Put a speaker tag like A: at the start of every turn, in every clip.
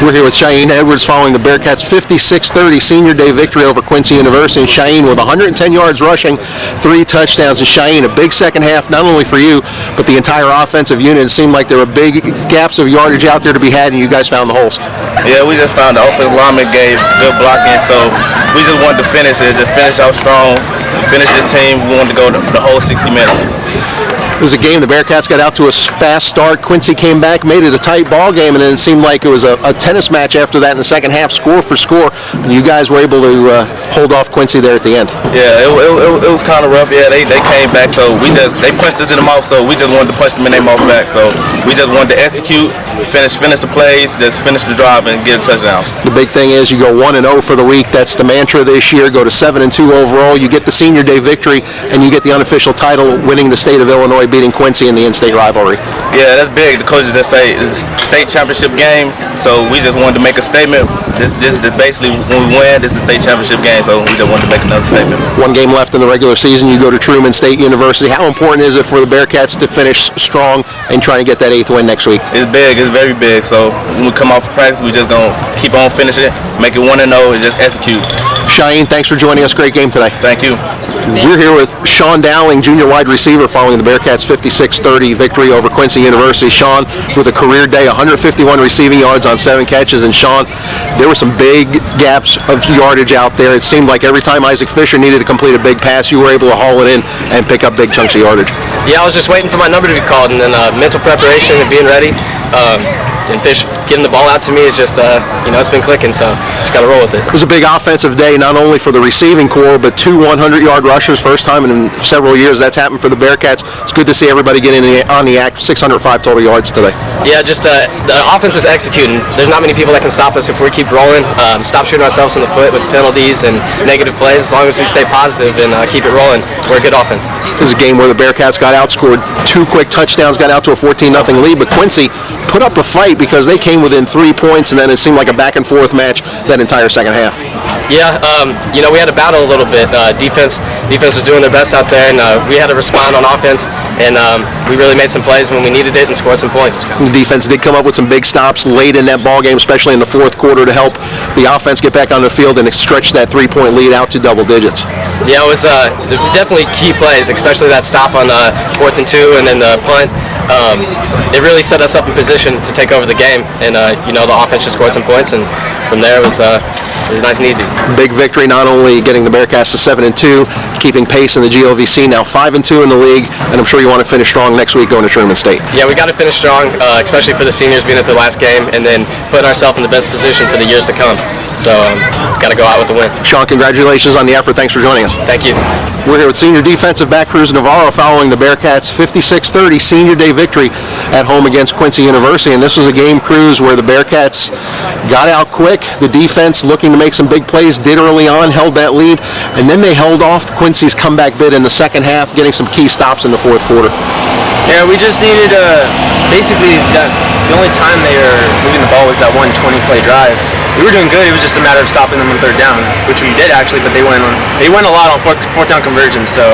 A: We're here with Cheyenne Edwards following the Bearcats' 56-30 Senior Day victory over Quincy University. And Cheyenne with 110 yards rushing, 3 touchdowns. And Cheyenne, a big second half, not only for you, but the entire offensive unit. It seemed like there were big gaps of yardage out there to be had, and you guys found the holes.
B: Yeah, we just found the offensive lineman gave good blocking, so we just wanted to finish it, just finish out strong, finish this team. We wanted to go the whole 60 minutes.
A: It was a game. The Bearcats got out to a fast start. Quincy came back, made it a tight ball game, and then it seemed like it was a tennis match after that in the second half, score for score. And you guys were able to hold off Quincy there at the end.
B: Yeah, it was kind of rough. Yeah, they came back, so they punched us in the mouth, so we just wanted to punch them in their mouth back. So we just wanted to execute, finish the plays, just finish the drive, and get touchdowns.
A: The big thing is you go 1-0 for the week. That's the mantra this year. Go to 7-2 overall. You get the Senior Day victory, and you get the unofficial title, winning the state of Illinois, beating Quincy in the in-state rivalry.
B: Yeah, that's big. The coaches just say it's a state championship game, so we just wanted to make a statement. This is basically when we win, this is a state championship game, so we just wanted to make another statement. 1
A: game left in the regular season. You go to Truman State University. How important is it for the Bearcats to finish strong and try to get that 8th win next week?
B: It's big. It's very big. So when we come off of practice, we just gonna keep on finishing it, make it 1-0, and just execute.
A: Cheyenne, thanks for joining us. Great game today.
B: Thank you.
A: We're here with Sean Dowling, junior wide receiver, following the Bearcats' 56-30 victory over Quincy University. Sean, with a career day, 151 receiving yards on 7 catches. And Sean, there were some big gaps of yardage out there. It seemed like every time Isaac Fisher needed to complete a big pass, you were able to haul it in and pick up big chunks of yardage.
C: Yeah, I was just waiting for my number to be called, and then mental preparation and being ready. And Fish getting the ball out to me is just, it's been clicking, so just got to roll with it.
A: It was a big offensive day, not only for the receiving corps, but 2 100-yard rushers, first time in several years that's happened for the Bearcats. It's good to see everybody get on the act. 605 total yards today.
C: Yeah, just the offense is executing. There's not many people that can stop us if we keep rolling. Stop shooting ourselves in the foot with penalties and negative plays. As long as we stay positive and keep it rolling, we're a good offense.
A: It was a game where the Bearcats got outscored. 2 quick touchdowns, got out to a 14-0 lead, but Quincy put up a fight because they came within 3 points, and then it seemed like a back-and-forth match that entire second half.
C: Yeah, we had to battle a little bit. Defense was doing their best out there, and we had to respond on offense, and we really made some plays when we needed it and scored some points.
A: The defense did come up with some big stops late in that ball game, especially in the fourth quarter, to help the offense get back on the field and stretch that 3-point lead out to double digits.
C: Yeah, it was definitely key plays, especially that stop on 4th and 2 and then the punt. It really set us up in position to take over the game, and the offense just scored some points, and from there it was nice and easy.
A: Big victory, not only getting the Bearcats to 7-2, keeping pace in the GLVC, now 5-2 in the league, and I'm sure you want to finish strong next week going to Truman State.
C: Yeah, we got to finish strong, especially for the seniors being at the last game, and then putting ourselves in the best position for the years to come. So, got to go out with the win.
A: Sean, congratulations on the effort. Thanks for joining us.
C: Thank you.
A: We're here with senior defensive back Cruz Navarro following the Bearcats' 56-30 Senior Day victory at home against Quincy University. And this was a game, Cruz, where the Bearcats got out quick. The defense, looking to make some big plays, did early on, held that lead, and then they held off Quincy's comeback bid in the second half, getting some key stops in the fourth quarter.
D: Yeah, we just needed basically the only time they were moving the ball was that one 20-play drive. We were doing good. It was just a matter of stopping them on 3rd down, which we did actually. But they went a lot on fourth down conversions. So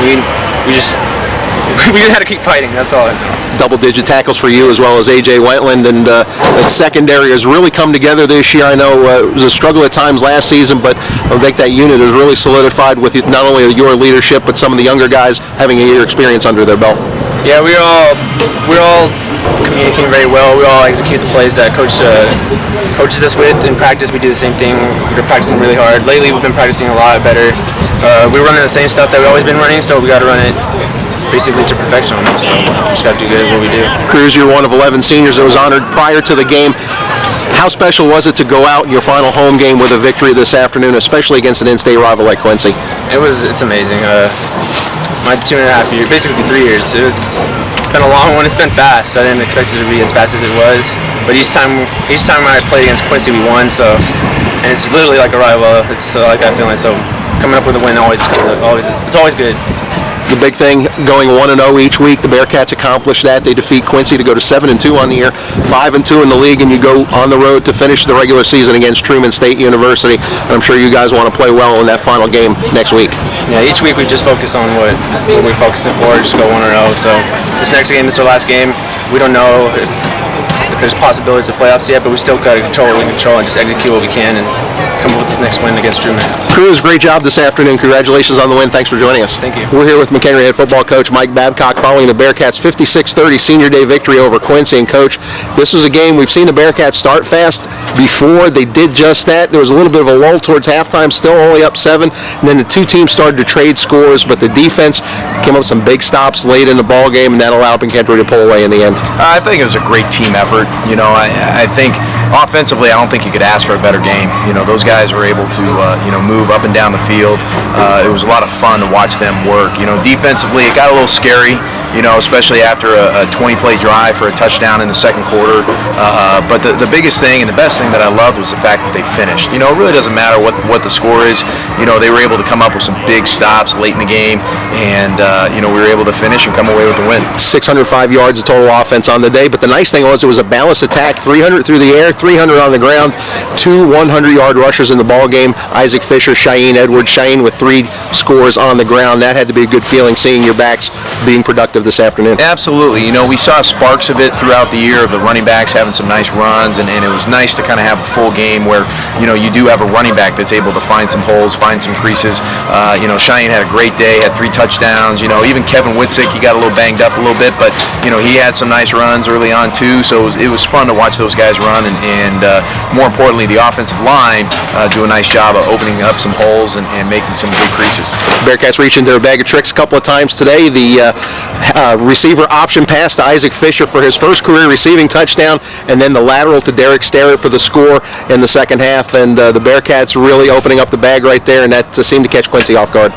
D: we just had to keep fighting. That's all.
A: Double-digit tackles for you as well as A.J. Wetland, and that secondary has really come together this year. I know it was a struggle at times last season, but I think that unit is really solidified with not only your leadership, but some of the younger guys having a year experience under their belt.
D: Yeah, we're all communicating very well. We all execute the plays that coaches us with. In practice, we do the same thing. We're practicing really hard. Lately, we've been practicing a lot better. We're running the same stuff that we've always been running, so we got to run it basically to perfection almost. So we just got to do good at what we do.
A: Cruz, you're one of 11 seniors that was honored prior to the game. How special was it to go out in your final home game with a victory this afternoon, especially against an in-state rival like Quincy?
D: It's amazing. My 2.5 years, basically 3 years. It's been a long one. It's been fast. I didn't expect it to be as fast as it was. But each time I played against Quincy, we won. So, and it's literally like a rival. It's like that feeling. So, coming up with a win it's always good.
A: The big thing, going 1-0 each week, the Bearcats accomplished that. They defeat Quincy to go to 7-2 on the year, 5-2 in the league, and you go on the road to finish the regular season against Truman State University. And I'm sure you guys want to play well in that final game next week.
D: Yeah, each week we just focus on what we're focusing for, just go 1-0. So this next game is our last game. We don't know if the there's possibilities of playoffs yet, but we still got to control what we control and just execute what we can and come up with this next win against Truman.
A: Cruz, great job this afternoon. Congratulations on the win. Thanks for joining us.
D: Thank you.
A: We're here with McKendree head football coach Mike Babcock following the Bearcats' 56-30 senior day victory over Quincy. And coach, this was a game we've seen the Bearcats start fast before. They did just that. There was a little bit of a lull towards halftime, still only up 7. And then the two teams started to trade scores, but the defense came up with some big stops late in the ball game, and that allowed McKendree to pull away in the end.
E: I think it was a great team effort. I think offensively, I don't think you could ask for a better game. Those guys were able to, move up and down the field. It was a lot of fun to watch them work. Defensively, it got a little scary, especially after a 20-play drive for a touchdown in the second quarter. But the biggest thing and the best thing that I loved was the fact that they finished. It really doesn't matter what the score is. They were able to come up with some big stops late in the game, and, we were able to finish and come away with the win.
A: 605 yards of total offense on the day, but the nice thing was it was a balanced attack, 300 through the air, 300 on the ground, 2 100-yard rushers in the ball game, Isaac Fisher, Cheyenne Edwards. Cheyenne with 3 scores on the ground. That had to be a good feeling seeing your backs being productive this afternoon.
E: Absolutely. We saw sparks of it throughout the year of the running backs having some nice runs, and it was nice to kind of have a full game where, you do have a running back that's able to find some holes, find some creases. Cheyenne had a great day, had 3 touchdowns. Even Kevin Whitsick, he got a little banged up a little bit, but, he had some nice runs early on too, so it was fun to watch those guys run, and more importantly, the offensive line do a nice job of opening up some holes and making some good creases.
A: Bearcats reached into their bag of tricks a couple of times today. The receiver option pass to Isaac Fisher for his first career receiving touchdown, and then the lateral to Derek Starrett for the score in the second half, and the Bearcats really opening up the bag right there, and that seemed to catch Quincy off guard.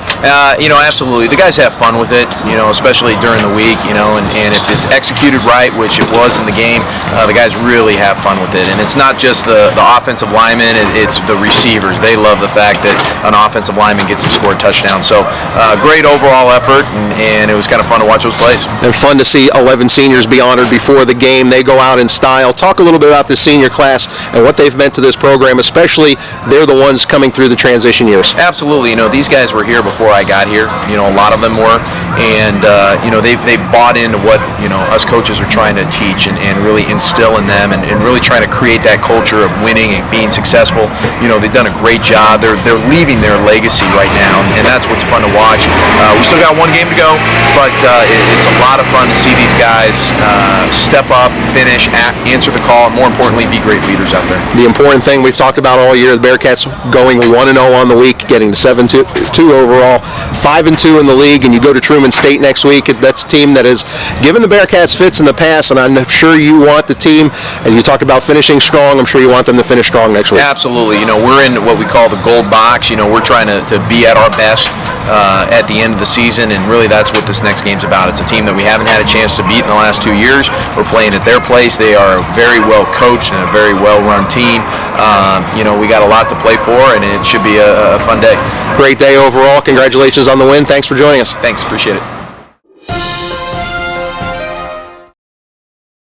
E: Absolutely. The guys have fun with it, especially during the week, and if it's executed right, which it was in the game, the guys really have fun with it. And it's not just the offensive linemen, it's the receivers. They love the fact that an offensive lineman gets to score a touchdown. So great overall effort, and it was kind of fun to watch those plays.
A: And fun to see 11 seniors be honored before the game. They go out in style. Talk a little bit about the senior class and what they've meant to this program, especially they're the ones coming through the transition years.
E: Absolutely. These guys were here before I got here. A lot of them were, and they bought into what us coaches are trying to teach and really instill in them, and really trying to create that culture of winning and being successful. They've done a great job. They're leaving their legacy right now, and that's what's fun to watch. We still got one game to go, but it's a lot of fun to see these guys step up, finish, answer the call, and more importantly, be great leaders out there.
A: The important thing we've talked about all year, the Bearcats going 1-0 on the week, getting to 7-2 overall, 5-2 in the league, and you go to Truman State next week. That's a team that has given the Bearcats fits in the past, and I'm sure you want the team, and you talked about finishing strong, I'm sure you want them to finish strong next week.
E: Absolutely. We're in what we call the gold box. We're trying to be at our best at the end of the season, and really that's what this next game's about. It's a team that we haven't had a chance to beat in the last 2 years. We're playing at their place. They are a very well coached and a very well run team. We got a lot to play for, and it should be a fun day.
A: Great day overall. Congratulations on the win. Thanks for joining us.
E: Thanks. Appreciate it.